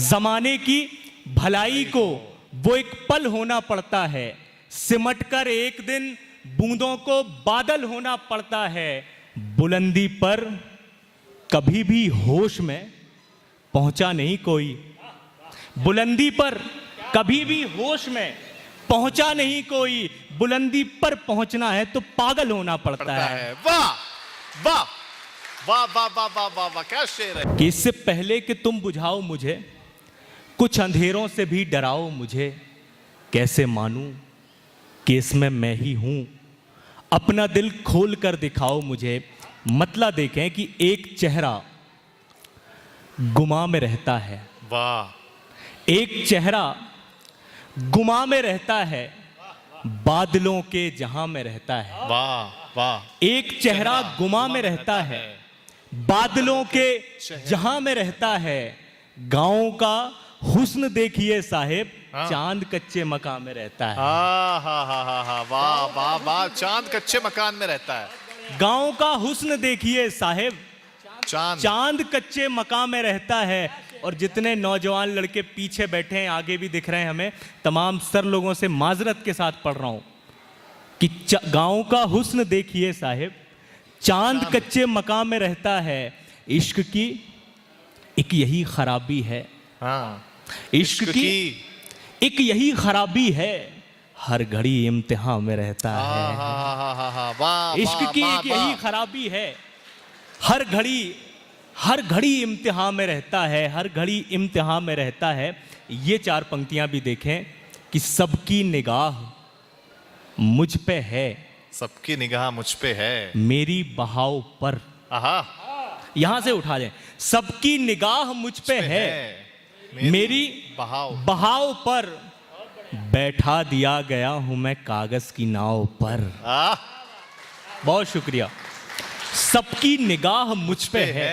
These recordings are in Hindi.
जमाने की भलाई को वो एक पल होना पड़ता है, सिमटकर एक दिन बूंदों को बादल होना पड़ता है। बुलंदी पर कभी भी होश में पहुंचा नहीं कोई, बुलंदी पर कभी भी होश में पहुंचा नहीं कोई। बुलंदी पर पहुंचना है तो पागल होना पड़ता है। वाह वाह वाह वाह वाह वाह वाह वाह, क्या शेर है। कि इससे पहले कि तुम बुझाओ मुझे, कुछ अंधेरों से भी डराओ मुझे। कैसे मानूं कि इसमें मैं ही हूं, अपना दिल खोल कर दिखाओ मुझे। मतलब देखें कि एक चेहरा गुमा में रहता है, वाह, एक चेहरा गुमा में रहता है, बादलों के जहां में रहता है। वाह वाह, एक चेहरा गुमा में रहता है, बादलों के जहां में रहता है। गांव का हुस्न देखिए साहेब, चांद कच्चे मकान में रहता है। हा, वाह वाह वाह, चांद कच्चे मकान में रहता है। गांव का हुस्न देखिए साहेब, चांद कच्चे मकान में रहता है। और जितने नौजवान लड़के पीछे बैठे हैं, आगे भी दिख रहे हैं हमें, तमाम सर लोगों से माजरत के साथ पढ़ रहा हूं कि गांव का हुस्न देखिए साहेब, चांद कच्चे मकान में रहता है। इश्क की एक यही खराबी है, इश्क की एक यही खराबी है, हर घड़ी इम्तिहान में रहता है। इश्क की एक यही खराबी है, हर घड़ी इम्तिहान में रहता है, हर घड़ी इम्तिहान में रहता है। ये चार पंक्तियां भी देखें कि सबकी निगाह मुझ पे है, सबकी निगाह मुझ पे है, मेरी बहाव पर। यहां से उठा लें, सबकी निगाह मुझ पे है, मेरी बहाव पर। बैठा दिया गया हूं मैं कागज की नाव पर। बहुत शुक्रिया। सबकी निगाह मुझ पे है,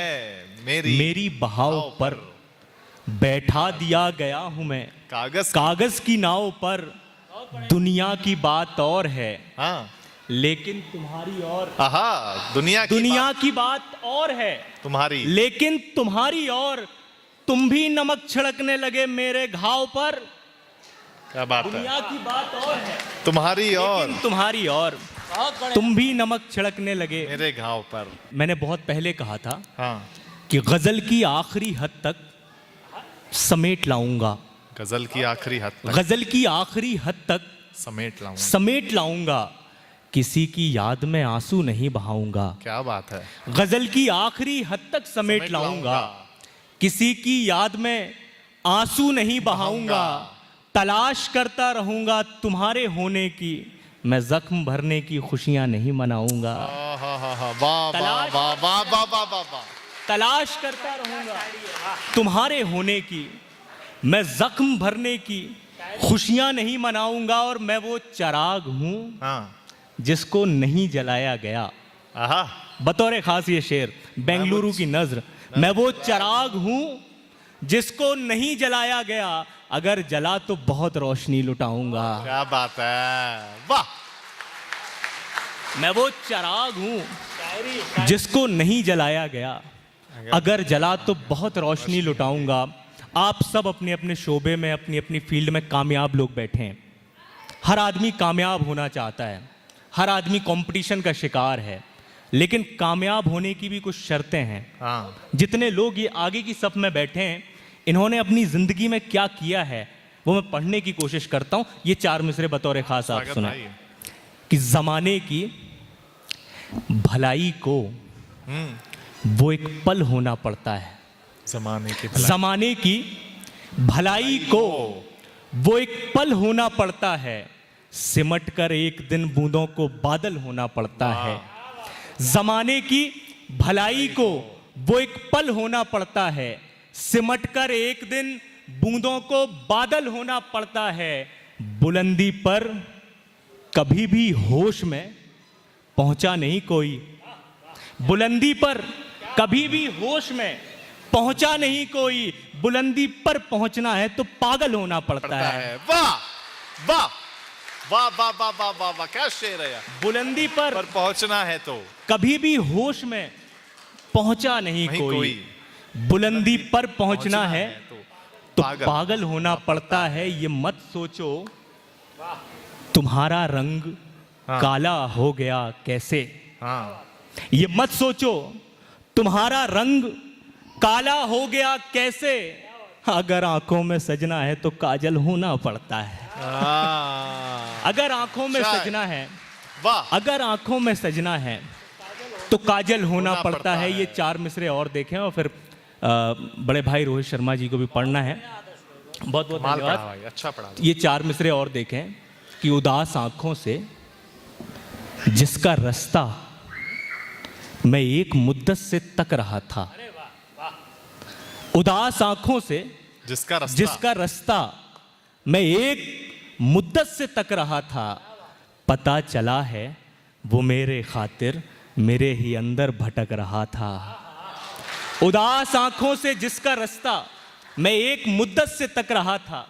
मेरी बहाव पर। बैठा दिया गया हूं मैं कागज की नाव पर। दुनिया की बात और है, लेकिन तुम्हारी और। दुनिया की बात और है तुम्हारी, लेकिन तुम्हारी और। तुम भी नमक छिड़कने लगे मेरे घाव पर। क्या बात है। दुनिया की बात और है, तुम्हारी और, तुम्हारी और। तुम भी नमक छिड़कने लगे मेरे घाव पर। मैंने बहुत पहले कहा था कि गजल की आखिरी हद तक समेट लाऊंगा, गजल की आखिरी हद तक, गजल की आखिरी हद तक समेट लाऊंगा। किसी की याद में आंसू नहीं बहाऊंगा। क्या बात है। गजल की आखिरी हद तक समेट लाऊंगा, किसी की याद में आंसू नहीं बहाऊंगा। तलाश करता रहूंगा तुम्हारे होने की, मैं जख्म भरने की खुशियां नहीं मनाऊंगा। तलाश करता रहूंगा तुम्हारे होने की, मैं जख्म भरने की खुशियां नहीं मनाऊंगा। और मैं वो चिराग हूं जिसको नहीं जलाया गया। बतौर खास ये शेर, बेंगलुरु की नज्र। मैं वो चिराग हूं जिसको नहीं जलाया गया, अगर जला तो बहुत रोशनी लुटाऊंगा। क्या बात है, वाह। मैं वो चिराग हूं जिसको नहीं जलाया गया, अगर जला तो बहुत रोशनी लुटाऊंगा। आप सब अपने अपने शोबे में, अपनी अपनी फील्ड में कामयाब लोग बैठे हैं। हर आदमी कामयाब होना चाहता है, हर आदमी कंपटीशन का शिकार है, लेकिन कामयाब होने की भी कुछ शर्तें हैं। जितने लोग ये आगे की सफ में बैठे हैं, इन्होंने अपनी जिंदगी में क्या किया है वो मैं पढ़ने की कोशिश करता हूं। ये चार मिसरे बतौर खास आप सुने कि जमाने की भलाई को वो एक पल होना पड़ता है। जमाने की भलाई को वो एक पल होना पड़ता है, सिमट कर एक दिन बूंदों को बादल होना पड़ता है। जमाने की भलाई को वो एक पल होना पड़ता है, सिमटकर एक दिन बूंदों को बादल होना पड़ता है। बुलंदी पर कभी भी होश में पहुंचा नहीं कोई, बुलंदी पर कभी भी होश में पहुंचा नहीं कोई। बुलंदी पर पहुंचना है तो पागल होना पड़ता है। वाह वाह वाह वाह वाह वाह वाह वाह, क्या शेर है यार। बुलंदी पर पहुंचना है तो कभी भी होश में पहुंचा नहीं कोई। बुलंदी पर पहुंचना है तो पागल होना पड़ता है। ये मत सोचो तुम्हारा रंग काला हो गया कैसे। ये मत सोचो तुम्हारा रंग काला हो गया कैसे। अगर आंखों में सजना है तो काजल होना पड़ता है। अगर आंखों में सजना है, अगर आंखों में सजना है तो काजल होना पड़ता है। ये 4 मिसरे और देखें और फिर बड़े भाई रोहित शर्मा जी को भी पढ़ना है। बहुत बहुत धन्यवाद। अच्छा पढ़ा। ये 4 मिसरे और देखें कि उदास आंखों से जिसका रास्ता मैं एक मुद्दत से तक रहा था। उदास आंखों से जिसका रास्ता मैं एक मुद्दत से तक रहा था। पता चला है वो मेरे खातिर मेरे ही अंदर भटक रहा था। उदास आंखों से जिसका रास्ता मैं एक मुद्दत से तक रहा था।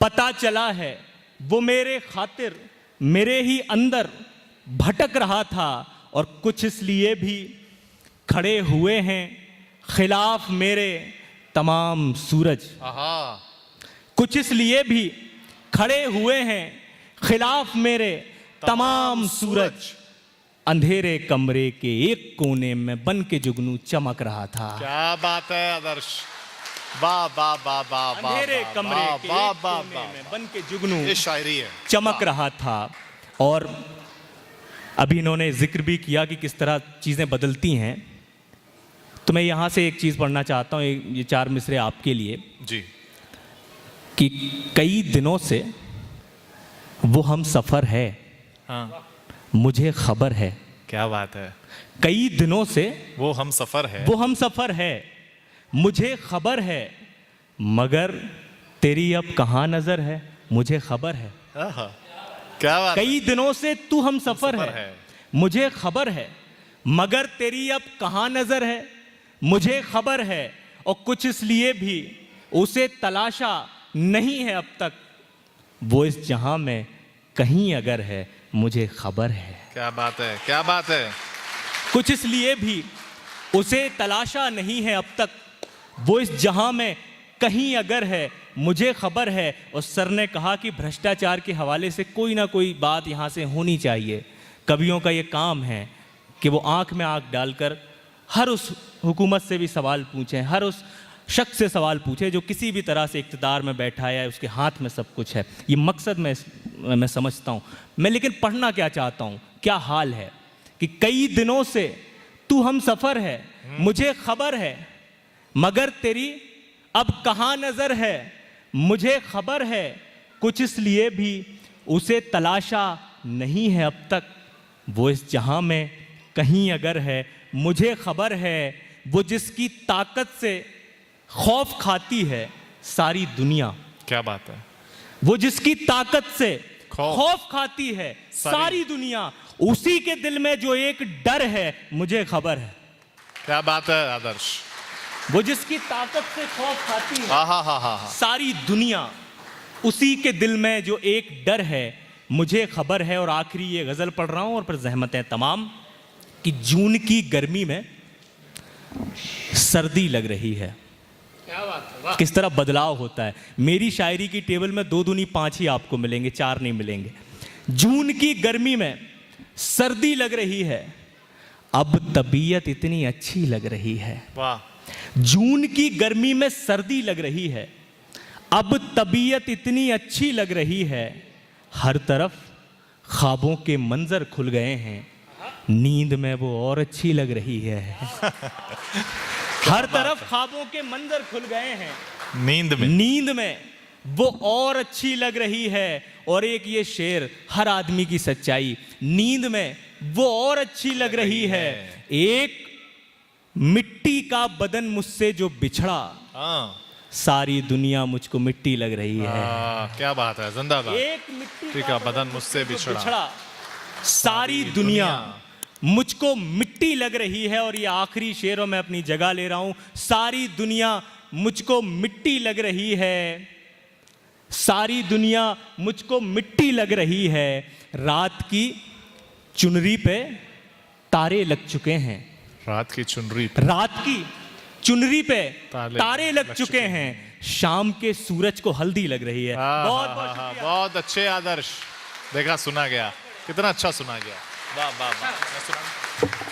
पता चला है वो मेरे खातिर मेरे ही अंदर भटक रहा था। और कुछ इसलिए भी खड़े हुए हैं खिलाफ मेरे तमाम सूरज। कुछ इसलिए भी खड़े हुए हैं खिलाफ मेरे तमाम सूरज। अंधेरे कमरे के एक कोने में बन के जुगनू चमक रहा था। क्या बात है आदर्श। वाह वाह वाह वाह। अंधेरे कमरे के एक कोने में बन के जुगनू ये शायरी है। चमक रहा था। और अभी इन्होंने जिक्र भी किया कि किस तरह चीज़ें बदलती हैं। तो मैं यहाँ से एक चीज़ पढ़ना चाहता हूँ, ये 4 मिसरे आपके लिए जी। कि कई दिनों से वो हम सफ़र है। मुझे खबर है। क्या बात है। कई दिनों से वो हम सफ़र है। वो हम सफ़र है मुझे खबर है। मगर तेरी अब कहाँ नज़र है मुझे खबर है। क्या बात। कई दिनों से तू हम सफ़र है मुझे खबर है। मगर तेरी अब कहाँ नज़र है मुझे खबर है। और कुछ इसलिए भी उसे तलाशा नहीं है अब तक। वो इस जहां में कहीं अगर है मुझे खबर है। क्या बात है। क्या बात है। कुछ इसलिए भी उसे तलाशा नहीं है अब तक। वो इस जहां में कहीं अगर है मुझे खबर है। और सर ने कहा कि भ्रष्टाचार के हवाले से कोई ना कोई बात यहाँ से होनी चाहिए। कवियों का ये काम है कि वो आंख में आंख डालकर हर उस हुकूमत से भी सवाल पूछें, हर उस शख्स से सवाल पूछे जो किसी भी तरह से इक़्तिदार में बैठा है, उसके हाथ में सब कुछ है। ये मकसद मैं समझता हूँ। मैं लेकिन पढ़ना क्या चाहता हूँ, क्या हाल है कि कई दिनों से तू हम सफ़र है मुझे खबर है। मगर तेरी अब कहाँ नज़र है मुझे खबर है। कुछ इसलिए भी उसे तलाशा नहीं है अब तक। वो इस जहां में कहीं अगर है मुझे खबर है। वो जिसकी ताकत से खौफ खाती है सारी दुनिया। क्या बात है। वो जिसकी ताकत से खौफ खाती है सारी दुनिया। उसी के दिल में जो एक डर है मुझे खबर है। क्या बात है आदर्श। वो जिसकी ताकत से खौफ खाती है सारी दुनिया। उसी के दिल में जो एक डर है मुझे खबर है। और आखिरी ये गज़ल पढ़ रहा हूँ और फिर ज़हमतें तमाम। कि जून की गर्मी में सर्दी लग रही है। क्या बात है। किस तरह बदलाव होता है। मेरी शायरी की टेबल में 2 दूनी 5 ही आपको मिलेंगे, 4 नहीं मिलेंगे। जून की गर्मी में सर्दी लग रही है। अब तबीयत इतनी अच्छी लग रही है। वाह। जून की गर्मी में सर्दी लग रही है। अब तबीयत इतनी अच्छी लग रही है। हर तरफ ख्वाबों के मंजर खुल गए हैं। नींद में वो और अच्छी लग रही है। हर तरफ ख्वाबों के मंजर खुल गए हैं। नींद में वो और अच्छी लग रही है। और एक ये शेर हर आदमी की सच्चाई। नींद में वो और अच्छी लग रही है। एक मिट्टी का बदन मुझसे जो बिछड़ा, सारी दुनिया मुझको मिट्टी लग रही है। क्या बात है। जिंदाबाद। एक मिट्टी का बदन मुझसे बिछड़ा, सारी दुनिया मुझको मिट्टी लग रही है। और ये आखिरी शेरों में अपनी जगह ले रहा हूं। सारी दुनिया मुझको मिट्टी लग रही है। सारी दुनिया मुझको मिट्टी लग रही है। रात की चुनरी पे तारे लग चुके हैं। रात की चुनरी पे तारे लग चुके हैं। शाम के सूरज को हल्दी लग रही है। बहुत बहुत शुक्रिया। बहुत अच्छे आदर्श। देखा, सुना गया, कितना अच्छा सुना गया। वाह वाह वाह। मैं सुना